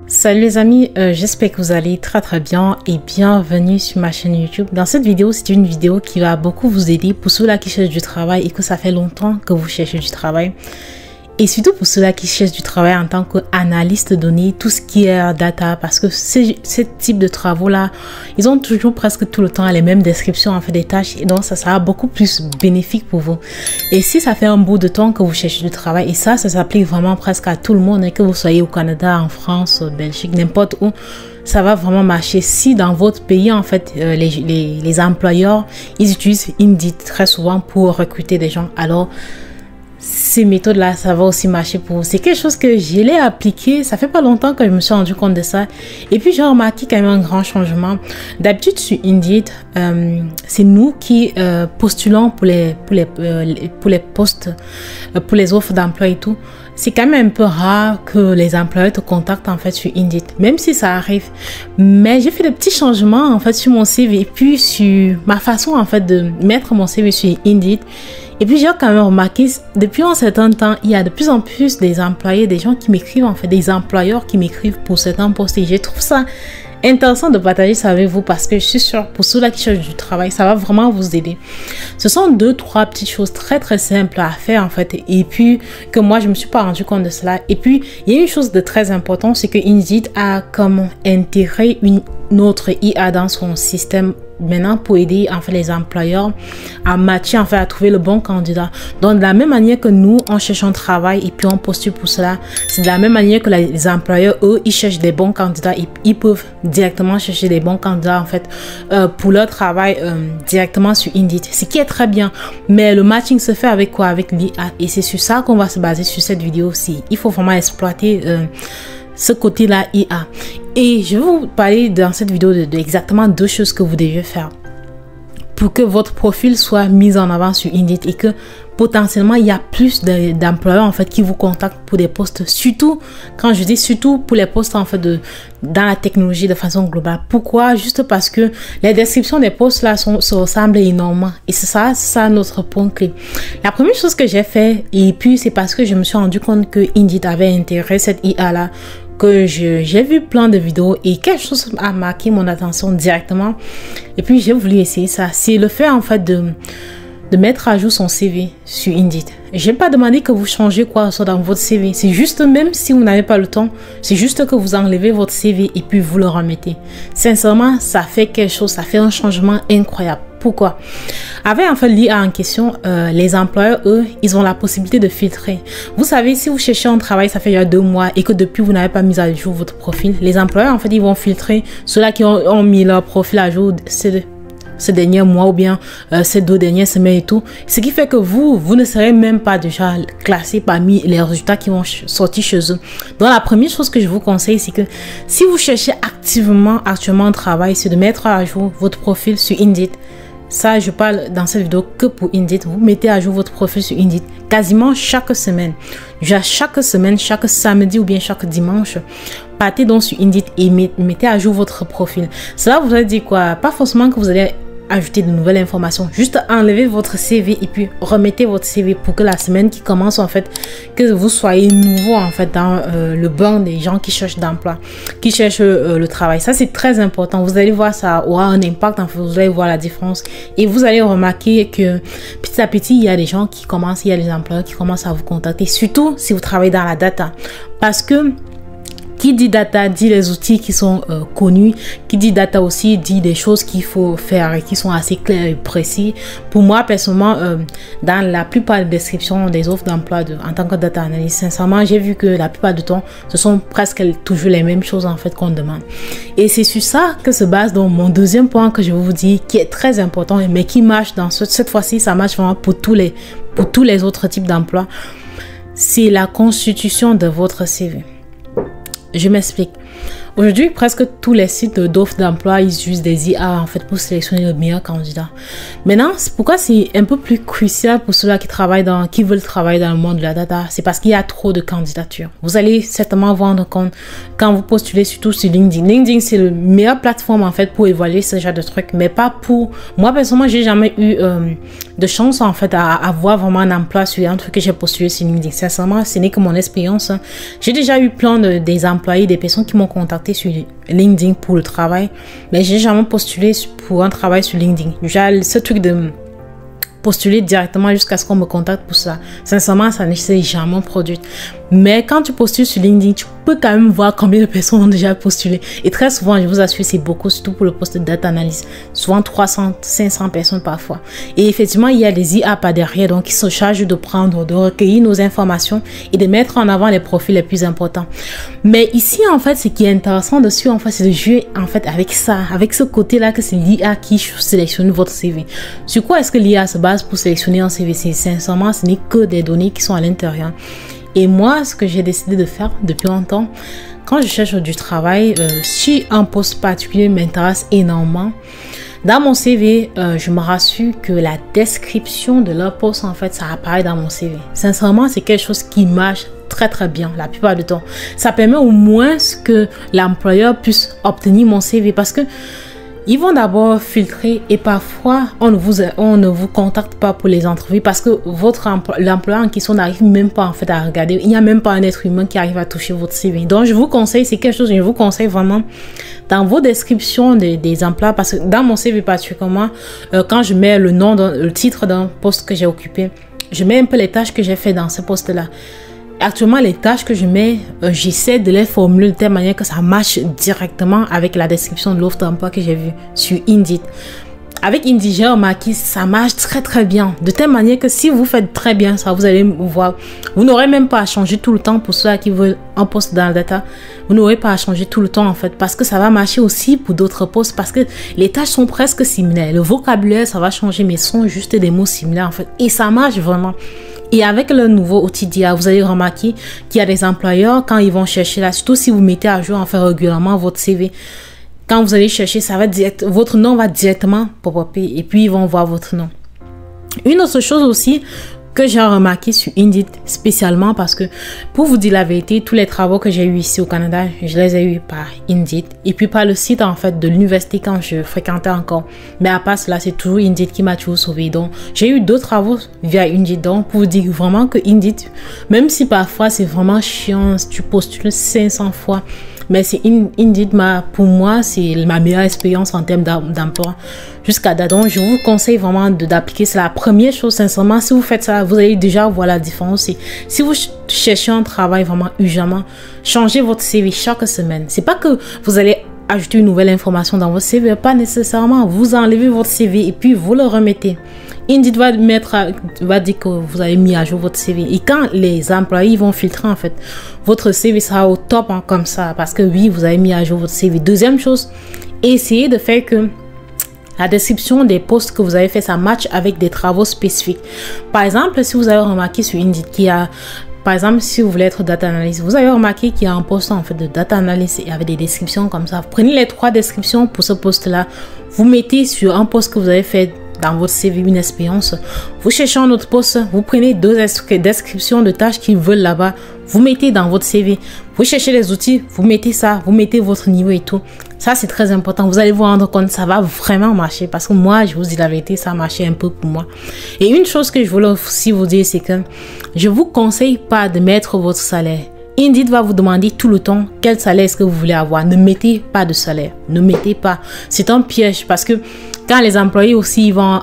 Salut les amis, j'espère que vous allez très bien et bienvenue sur ma chaîne YouTube. Dans cette vidéo, c'est une vidéo qui va beaucoup vous aider pour ceux-là qui cherchent du travail et que ça fait longtemps que vous cherchez du travail. Et surtout pour ceux-là qui cherchent du travail en tant qu'analyste de données, tout ce qui est data, parce que ce type de travaux-là, ils ont toujours presque tout le temps les mêmes descriptions en fait des tâches et donc ça sera beaucoup plus bénéfique pour vous. Et si ça fait un bout de temps que vous cherchez du travail, et ça s'applique vraiment presque à tout le monde, hein, que vous soyez au Canada, en France, en Belgique, n'importe où, ça va vraiment marcher. Si dans votre pays, en fait, les employeurs, ils utilisent Indeed très souvent pour recruter des gens, alors ces méthodes-là, ça va aussi marcher pour vous. C'est quelque chose que je l'ai appliqué. Ça fait pas longtemps que je me suis rendu compte de ça. Et puis, j'ai remarqué quand même un grand changement. D'habitude, sur Indeed, c'est nous qui postulons pour les postes, pour les offres d'emploi et tout. C'est quand même un peu rare que les employeurs te contactent en fait sur Indeed, même si ça arrive. Mais j'ai fait des petits changements en fait sur mon CV et puis sur ma façon en fait de mettre mon CV sur Indeed. Et puis j'ai quand même remarqué, depuis un certain temps, il y a de plus en plus des employés, des gens qui m'écrivent en fait, des employeurs qui m'écrivent pour certains postes. Et je trouve ça intéressant de partager ça avec vous parce que je suis sûre, pour ceux-là qui cherchent du travail, ça va vraiment vous aider. Ce sont 2-3 petites choses très simples à faire en fait. Et puis que moi, je me suis pas rendu compte de cela. Et puis, il y a une chose de très important, c'est que Indeed a comme intégré une autre IA dans son système maintenant pour aider en fait les employeurs à matcher en fait à trouver le bon candidat. Donc de la même manière que nous on cherche un travail et puis on postule pour cela, c'est de la même manière que les employeurs eux ils cherchent des bons candidats et ils peuvent directement chercher des bons candidats en fait pour leur travail directement sur Indeed, ce qui est très bien. Mais le matching se fait avec quoi? Avec l'IA, et c'est sur ça qu'on va se baser sur cette vidéo aussi. Il faut vraiment exploiter ce côté-là IA. Et je vais vous parler dans cette vidéo de exactement 2 choses que vous devez faire pour que votre profil soit mis en avant sur Indeed et que potentiellement il y a plus d'employeurs en fait qui vous contactent pour des postes, surtout quand je dis surtout pour les postes en fait dans la technologie de façon globale. Pourquoi? Juste parce que les descriptions des postes là se ressemblent énormément et c'est ça notre point clé. La première chose que j'ai fait, et puis c'est parce que je me suis rendu compte que Indeed avait intégré cette IA là, que j'ai vu plein de vidéos et quelque chose a marqué mon attention directement et puis j'ai voulu essayer ça. C'est le fait en fait de mettre à jour son CV sur Indeed. Je n'ai pas demandé que vous changez quoi que ce soit dans votre CV. C'est juste, même si vous n'avez pas le temps, c'est juste que vous enlevez votre CV et puis vous le remettez. Sincèrement, ça fait quelque chose, ça fait un changement incroyable. Pourquoi? Avec en fait l'IA en question, les employeurs, eux, ils ont la possibilité de filtrer. Vous savez, si vous cherchez un travail, ça fait déjà 2 mois et que depuis vous n'avez pas mis à jour votre profil, les employeurs, en fait, ils vont filtrer ceux-là qui ont mis leur profil à jour ces derniers mois ou bien ces 2 dernières semaines et tout. Ce qui fait que vous ne serez même pas déjà classé parmi les résultats qui vont sortir chez eux. Donc la première chose que je vous conseille, c'est que si vous cherchez actuellement un travail, c'est de mettre à jour votre profil sur Indeed. Ça, je parle dans cette vidéo que pour Indeed. Vous mettez à jour votre profil sur Indeed quasiment chaque semaine. Chaque semaine, chaque samedi ou bien chaque dimanche, partez donc sur Indeed et mettez à jour votre profil. Cela vous allez dire quoi? Pas forcément que vous allez ajouter de nouvelles informations, juste enlevez votre CV et puis remettez votre CV pour que la semaine qui commence en fait, que vous soyez nouveau en fait dans le banc des gens qui cherchent d'emploi, qui cherchent le travail. Ça c'est très important. Vous allez voir, ça aura un impact en fait, vous allez voir la différence et vous allez remarquer que petit à petit il y a des gens qui commencent, il y a des employeurs qui commencent à vous contacter, surtout si vous travaillez dans la data, parce que qui dit data dit les outils qui sont connus. Qui dit data aussi dit des choses qu'il faut faire et qui sont assez clairs et précis. Pour moi, personnellement, dans la plupart des descriptions des offres d'emploi en tant que data analyst, sincèrement, j'ai vu que la plupart du temps, ce sont presque toujours les mêmes choses en fait qu'on demande. Et c'est sur ça que se base donc mon deuxième point que je vais vous dire, qui est très important, mais qui marche dans cette fois-ci, ça marche vraiment pour tous les autres types d'emplois. C'est la constitution de votre CV. Je m'explique. Aujourd'hui, presque tous les sites d'offres d'emploi, ils utilisent des IA en fait pour sélectionner le meilleur candidat. Maintenant, pourquoi c'est un peu plus crucial pour ceux-là qui veulent travailler dans le monde de la data? C'est parce qu'il y a trop de candidatures. Vous allez certainement vous rendre compte quand vous postulez, surtout sur LinkedIn. LinkedIn, c'est la meilleure plateforme en fait pour évaluer ce genre de trucs, mais pas pour moi. Personnellement, j'ai jamais eu de chance en fait à avoir vraiment un emploi sur un truc que j'ai postulé sur LinkedIn. Sincèrement, ce n'est que mon expérience. J'ai déjà eu plein des emplois employés, des personnes qui m'ont contacté sur LinkedIn pour le travail, mais j'ai jamais postulé pour un travail sur LinkedIn. J'ai ce truc de postuler directement jusqu'à ce qu'on me contacte pour ça. Sincèrement, ça ne s'est jamais produit. Mais quand tu postules sur LinkedIn, tu peux quand même voir combien de personnes ont déjà postulé. Et très souvent, je vous assure, c'est beaucoup, surtout pour le poste de data analyst. Souvent 300, 500 personnes parfois. Et effectivement, il y a des IA par derrière, donc qui se chargent de prendre, de recueillir nos informations et de mettre en avant les profils les plus importants. Mais ici, en fait, ce qui est intéressant dessus, en fait, c'est de jouer en fait avec ça, avec ce côté-là que c'est l'IA qui sélectionne votre CV. Sur quoi est-ce que l'IA se base pour sélectionner un CV? Sincèrement, ce n'est que des données qui sont à l'intérieur. Et moi, ce que j'ai décidé de faire depuis longtemps, quand je cherche du travail, si un poste particulier m'intéresse énormément, dans mon CV, je me rassure que la description de leur poste, en fait, ça apparaît dans mon CV. Sincèrement, c'est quelque chose qui marche très très bien la plupart du temps. Ça permet au moins que l'employeur puisse obtenir mon CV parce que ils vont d'abord filtrer et parfois on ne vous contacte pas pour les entrevues parce que l'employeur en question n'arrive même pas en fait à regarder. Il n'y a même pas un être humain qui arrive à toucher votre CV. Donc je vous conseille, c'est quelque chose que je vous conseille vraiment dans vos descriptions des emplois parce que dans mon CV particulièrement, quand je mets le titre d'un poste que j'ai occupé, je mets un peu les tâches que j'ai fait dans ce poste-là. Actuellement, les tâches que je mets, j'essaie de les formuler de telle manière que ça marche directement avec la description de l'offre d'emploi que j'ai vue sur Indeed. Avec Indeed, j'ai remarqué ça marche très très bien. De telle manière que si vous faites très bien ça, vous allez voir. Vous n'aurez même pas à changer tout le temps pour ceux qui veulent un poste dans le data. Vous n'aurez pas à changer tout le temps en fait parce que ça va marcher aussi pour d'autres postes parce que les tâches sont presque similaires. Le vocabulaire, ça va changer mais ce sont juste des mots similaires en fait. Et ça marche vraiment. Et avec le nouveau outil d'IA, vous allez remarquer qu'il y a des employeurs, quand ils vont chercher là, surtout si vous mettez à jour en fait régulièrement votre CV, quand vous allez chercher, votre nom va directement pop-upper et puis ils vont voir votre nom. Une autre chose aussi que j'ai remarqué sur Indeed spécialement parce que pour vous dire la vérité, tous les travaux que j'ai eu ici au Canada, je les ai eu par Indeed et puis par le site en fait de l'université quand je fréquentais encore. Mais à part cela, c'est toujours Indeed qui m'a toujours sauvé. Donc j'ai eu d'autres travaux via Indeed. Donc pour vous dire vraiment que Indeed, même si parfois c'est vraiment chiant, tu postules 500 fois, mais c'est Indeed, pour moi, c'est ma meilleure expérience en termes d'emploi jusqu'à date. Donc, je vous conseille vraiment d'appliquer. C'est la première chose, sincèrement. Si vous faites ça, vous allez déjà voir la différence. Et si vous cherchez un travail vraiment urgemment, changez votre CV chaque semaine. C'est pas que vous allez ajouter une nouvelle information dans votre CV, pas nécessairement. Vous enlevez votre CV et puis vous le remettez. Indeed va dire que vous avez mis à jour votre CV. Et quand les employés vont filtrer, en fait, votre CV sera au top comme ça. Parce que oui, vous avez mis à jour votre CV. Deuxième chose, essayez de faire que la description des postes que vous avez fait, ça match avec des travaux spécifiques. Par exemple, si vous avez remarqué sur Indeed qu'il y a... Par exemple, si vous voulez être data analyst, vous avez remarqué qu'il y a un poste en fait de data analyst et avec des descriptions comme ça. Vous prenez les 3 descriptions pour ce poste-là. Vous mettez sur un poste que vous avez fait dans votre CV une expérience. Vous cherchez un autre poste, vous prenez 2 descriptions de tâches qu'ils veulent là-bas. Vous mettez dans votre CV. Vous cherchez les outils, vous mettez ça, vous mettez votre niveau et tout. Ça, c'est très important. Vous allez vous rendre compte, ça va vraiment marcher. Parce que moi, je vous dis la vérité, ça a marché un peu pour moi. Et une chose que je voulais aussi vous dire, c'est que je vous conseille pas de mettre votre salaire. Indeed va vous demander tout le temps quel salaire est-ce que vous voulez avoir. Ne mettez pas de salaire. Ne mettez pas. C'est un piège parce que quand les employés aussi vont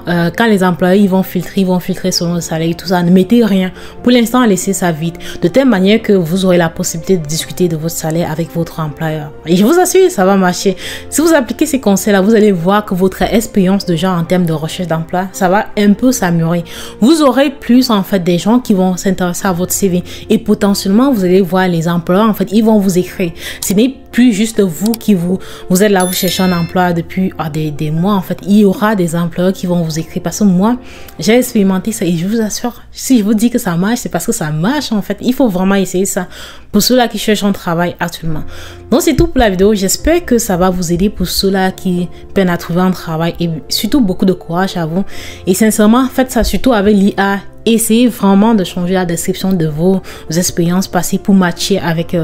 filtrer selon le salaire et tout ça, ne mettez rien. Pour l'instant, laissez ça vide. De telle manière que vous aurez la possibilité de discuter de votre salaire avec votre employeur. Et je vous assure, ça va marcher. Si vous appliquez ces conseils-là, vous allez voir que votre expérience de genre en termes de recherche d'emploi, ça va un peu s'améliorer. Vous aurez plus en fait des gens qui vont s'intéresser à votre CV et potentiellement vous allez voir les employeurs en fait, ils vont vous écrire. Ce n'est plus juste vous qui vous êtes là, vous cherchez un emploi depuis des mois en fait. Il y aura des employeurs qui vont vous écrire parce que moi j'ai expérimenté ça et je vous assure, si je vous dis que ça marche, c'est parce que ça marche en fait. Il faut vraiment essayer ça pour ceux-là qui cherchent un travail actuellement. Donc c'est tout pour la vidéo. J'espère que ça va vous aider pour ceux-là qui peinent à trouver un travail et surtout beaucoup de courage à vous. Et sincèrement, faites ça surtout avec l'IA. Essayez vraiment de changer la description de vos expériences passées pour matcher avec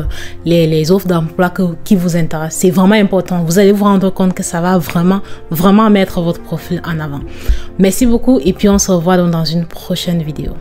les offres d'emploi qui vous intéressent. C'est vraiment important. Vous allez vous rendre compte que ça va vraiment mettre votre profil en avant. Merci beaucoup et puis on se revoit dans une prochaine vidéo.